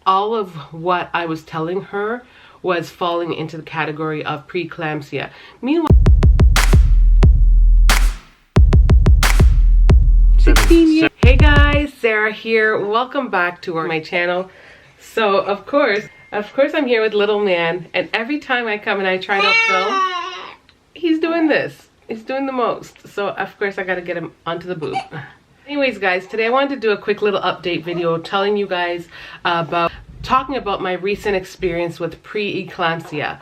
all of what I was telling her was falling into the category of preeclampsia. Meanwhile, 16 years. Hey guys, Sarah here. Welcome back to my channel. So of course I'm here with little man, and every time I come and I try to film, he's doing this. He's doing the most. So of course I gotta get him onto the boob. Anyways guys, today I wanted to do a quick little update video telling you guys talking about my recent experience with preeclampsia.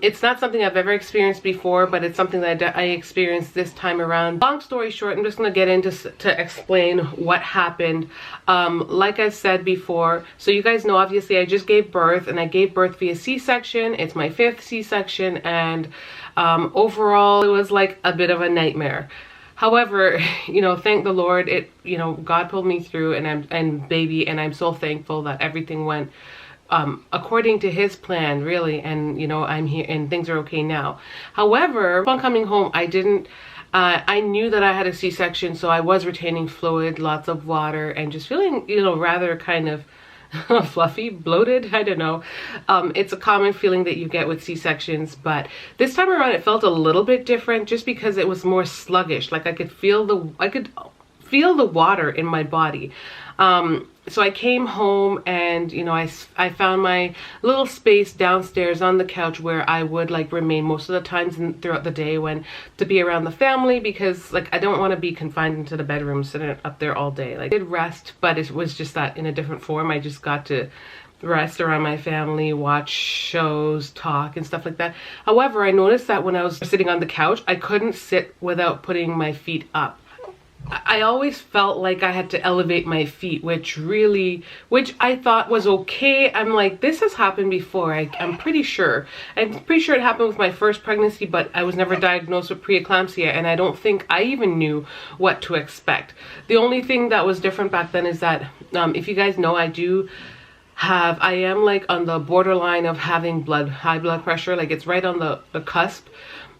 It's not something I've ever experienced before, but it's something that I experienced this time around. Long story short, I'm just going to get into to explain what happened. Like I said before, so you guys know, obviously I just gave birth, and I gave birth via C-section. It's my 5th C-section, and overall it was like a bit of a nightmare. However, you know, thank the Lord, God pulled me through, and I'm so thankful that everything went according to his plan, really, and I'm here and things are okay now. However, upon coming home, I knew that I had a C-section, so I was retaining fluid, lots of water, and just feeling, rather kind of fluffy, bloated, I don't know. It's a common feeling that you get with C-sections, but this time around it felt a little bit different just because it was more sluggish. Like I could feel the water in my body. So I came home, and I found my little space downstairs on the couch where I would remain most of the times throughout the day to be around the family, because I don't want to be confined into the bedroom sitting up there all day. I did rest, but it was just that in a different form. I just got to rest around my family, watch shows, talk and stuff like that. However, I noticed that when I was sitting on the couch, I couldn't sit without putting my feet up. I always felt like I had to elevate my feet, which I thought was okay. I'm like, this has happened before. I'm pretty sure it happened with my first pregnancy, but I was never diagnosed with preeclampsia, and I don't think I even knew what to expect. The only thing that was different back then is that, if you guys know, I am on the borderline of having high blood pressure. It's right on the cusp.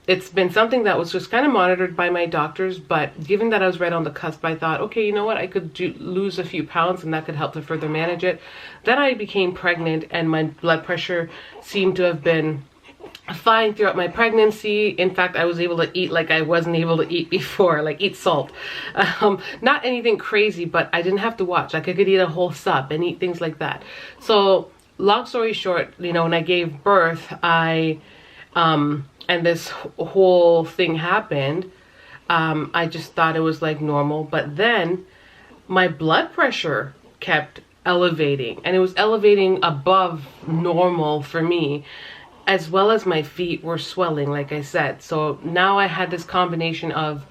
It's been something that was just kind of monitored by my doctors, but given that I was right on the cusp, I thought, okay, you know what, I could lose a few pounds, and that could help to further manage it. Then I became pregnant, and my blood pressure seemed to have been fine throughout my pregnancy. In fact, I was able to eat like I wasn't able to eat before, eat salt. Not anything crazy, but I didn't have to watch. I could eat a whole sub and eat things like that. So long story short, when I gave birth, and this whole thing happened, I just thought it was normal, but then my blood pressure kept elevating, and it was elevating above normal for me, as well as my feet were swelling, like I said. So now I had this combination of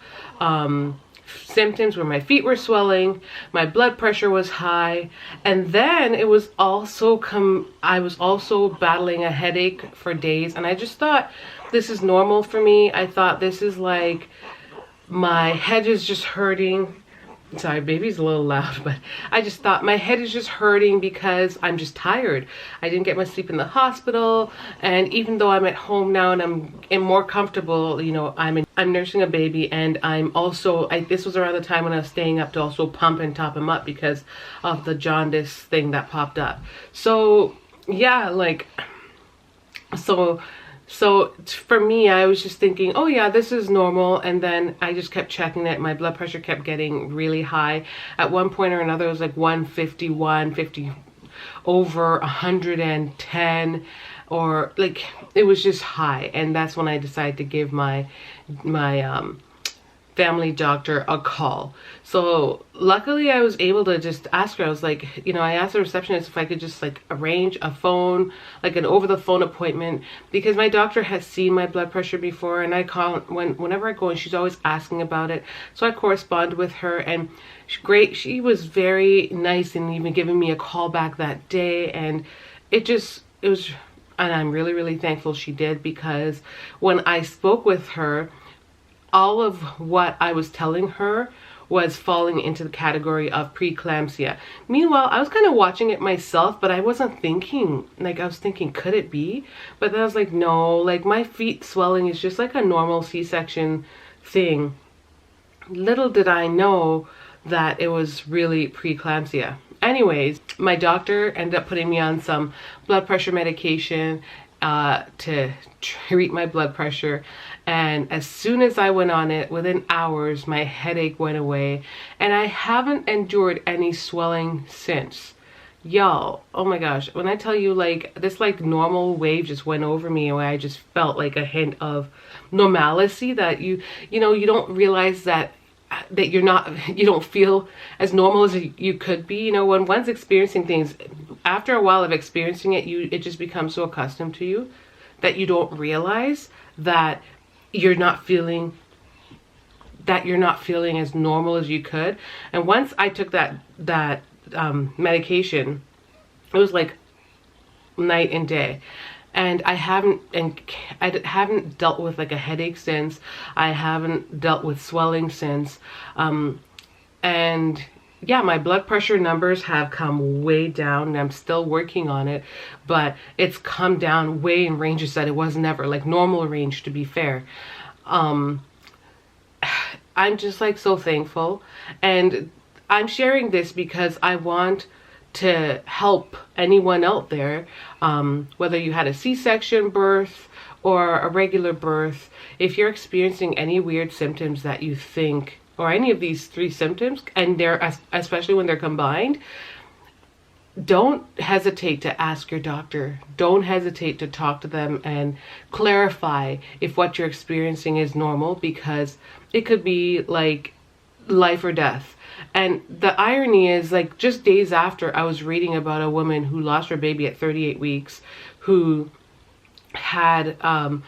symptoms where my feet were swelling, my blood pressure was high, and then it was also I was also battling a headache for days, and I just thought this is normal for me. I thought this is my head is just hurting. Sorry, baby's a little loud, but I just thought my head is just hurting because I'm just tired. I didn't get much sleep in the hospital, and even though I'm at home now and I'm more comfortable, I'm nursing a baby, and I'm also, this was around the time when I was staying up to also pump and top him up because of the jaundice thing that popped up. So yeah, so for me, I was just thinking, oh yeah, this is normal. And then I just kept checking it. My blood pressure kept getting really high. At one point or another, it was 151, 50 over 110, or it was just high. And that's when I decided to give my family doctor a call. So luckily I was able to just ask her. I was I asked the receptionist if I could just arrange a phone, an over the phone appointment, because my doctor has seen my blood pressure before, and I call whenever I go, and she's always asking about it. So I corresponded with her, and she was very nice, and even giving me a call back that day. And it was, and I'm really, really thankful she did, because when I spoke with her, all of what I was telling her was falling into the category of preeclampsia. Meanwhile, I was kind of watching it myself, but I wasn't thinking, I was thinking, could it be? But then I was no, my feet swelling is just a normal C-section thing. Little did I know that it was really preeclampsia. anyways, my doctor ended up putting me on some blood pressure medication to treat my blood pressure. And as soon as I went on it, within hours, my headache went away. And I haven't endured any swelling since. Y'all, oh my gosh, when I tell you, like, this like normal wave just went over me, and I just felt like a hint of normalcy that you know, you don't realize that you're not, you don't feel as normal as you could be. You know, when one's experiencing things, after a while of experiencing it, it just becomes so accustomed to you that you don't realize that you're not feeling as normal as you could. And once I took that medication, it was like night and day. And I haven't dealt with like a headache since. I haven't dealt with swelling since. And yeah, my blood pressure numbers have come way down, and I'm still working on it, but it's come down way in ranges that it was never, like normal range, to be fair. I'm just like so thankful, and I'm sharing this because I want to help anyone out there, whether you had a C-section birth or a regular birth. If you're experiencing any weird symptoms that you think, or any of these 3 symptoms, and especially when they're combined, don't hesitate to ask your doctor. Don't hesitate to talk to them and clarify if what you're experiencing is normal, because it could be like life or death. And the irony is, like, just days after, I was reading about a woman who lost her baby at 38 weeks, who had I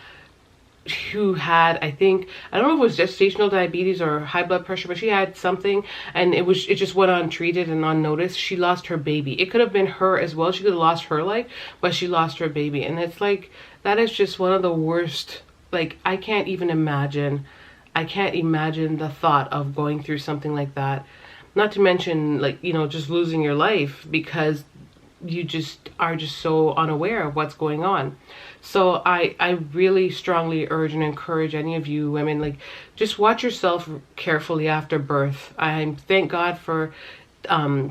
think, I don't know if it was gestational diabetes or high blood pressure, but she had something, and it just went untreated and unnoticed. She lost her baby. It could have been her as well. She could have lost her life, but she lost her baby. And it's like, that is just one of the worst. Like, I can't imagine the thought of going through something like that. Not to mention, like, you know, just losing your life because you just are just so unaware of what's going on. So I really strongly urge and encourage any of you women, like, just watch yourself carefully after birth. I thank God for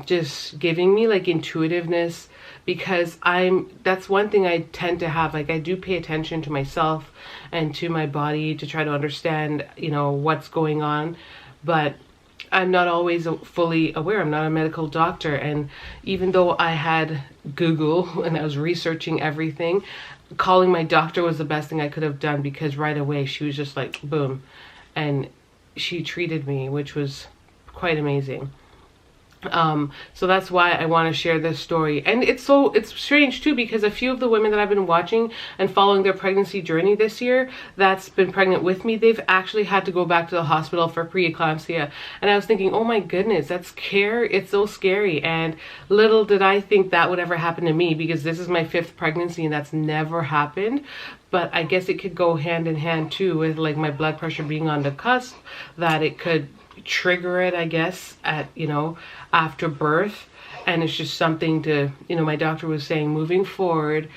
just giving me like intuitiveness, because that's one thing I tend to have. Like, I do pay attention to myself and to my body to try to understand, you know, what's going on, but I'm not always fully aware. I'm not a medical doctor. And even though I had Google and I was researching everything, calling my doctor was the best thing I could have done, because right away she was just like, boom. And she treated me, which was quite amazing. So that's why I want to share this story. And it's strange too, because a few of the women that I've been watching and following their pregnancy journey this year that's been pregnant with me, they've actually had to go back to the hospital for preeclampsia. And I was thinking, oh my goodness, it's so scary. And little did I think that would ever happen to me, because this is my 5th pregnancy and that's never happened. But I guess it could go hand in hand too with like my blood pressure being on the cusp, that it could trigger it, I guess, at, you know, after birth. And it's just something to, you know, my doctor was saying, moving forward,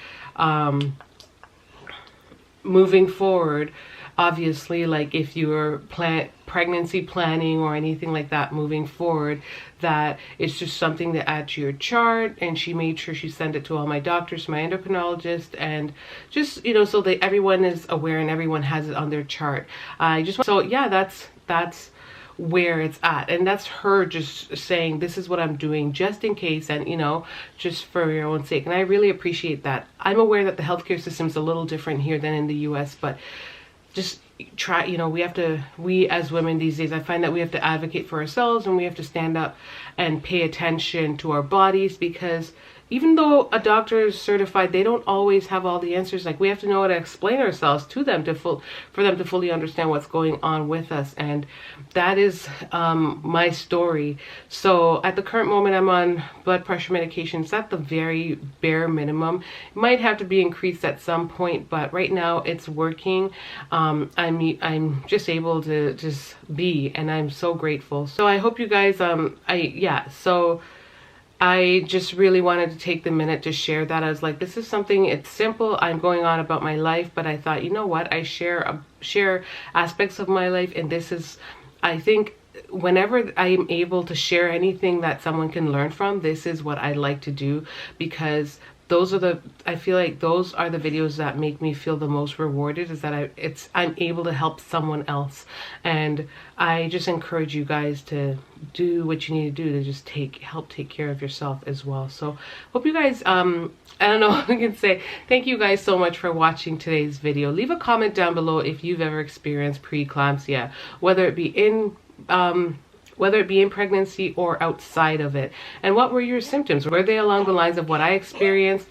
obviously, like if you were pregnancy planning or anything like that moving forward, that it's just something to add to your chart. And she made sure she sent it to all my doctors, my endocrinologist, and just, you know, so that everyone is aware and everyone has it on their chart. So yeah, that's where it's at. And that's her just saying, this is what I'm doing just in case, and, you know, just for your own sake. And I really appreciate that. I'm aware that the healthcare system is a little different here than in the US, but just try, you know, we as women these days, I find that we have to advocate for ourselves, and we have to stand up and pay attention to our bodies, because even though a doctor is certified, they don't always have all the answers. Like, we have to know how to explain ourselves to them for them to fully understand what's going on with us. And that is my story. So at the current moment, I'm on blood pressure medications at the very bare minimum. It might have to be increased at some point, but right now it's working. I'm just able to just be, and I'm so grateful. So I hope you guys, I just really wanted to take the minute to share that. I was like, this is something, it's simple. I'm going on about my life, but I thought, you know what? I share aspects of my life, and this is, I think whenever I'm able to share anything that someone can learn from, this is what I like to do, because I feel like those are the videos that make me feel the most rewarded, is that I'm able to help someone else. And I just encourage you guys to do what you need to do to just help take care of yourself as well. So hope you guys, I don't know what I can say. Thank you guys so much for watching today's video. Leave a comment down below if you've ever experienced preeclampsia, whether it be in pregnancy or outside of it, and what were your symptoms? Were they along the lines of what I experienced?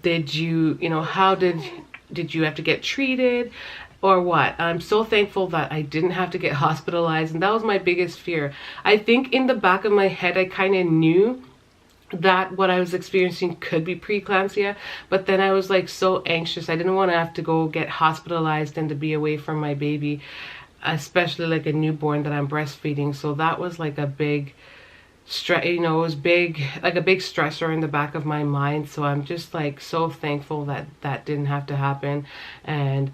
Did you, how did you have to get treated, or what? I'm so thankful that I didn't have to get hospitalized, and that was my biggest fear. I think in the back of my head I kind of knew that what I was experiencing could be preeclampsia, but then I was like so anxious. I didn't want to have to go get hospitalized and to be away from my baby, especially like a newborn that I'm breastfeeding. So that was like a big stress, it was like a big stressor in the back of my mind. So I'm just like so thankful that that didn't have to happen. And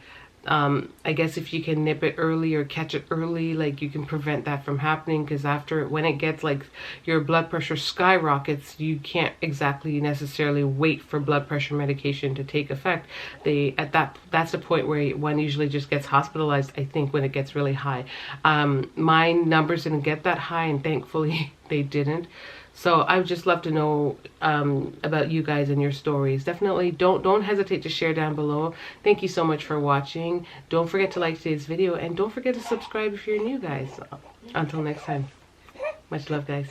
I guess if you can nip it early or catch it early, like you can prevent that from happening, because when it gets like your blood pressure skyrockets, you can't exactly necessarily wait for blood pressure medication to take effect. That's the point where one usually just gets hospitalized, I think, when it gets really high. My numbers didn't get that high, and thankfully they didn't. So I would just love to know about you guys and your stories. Definitely don't hesitate to share down below. Thank you so much for watching. Don't forget to like today's video, and don't forget to subscribe if you're new, guys. Until next time, much love, guys.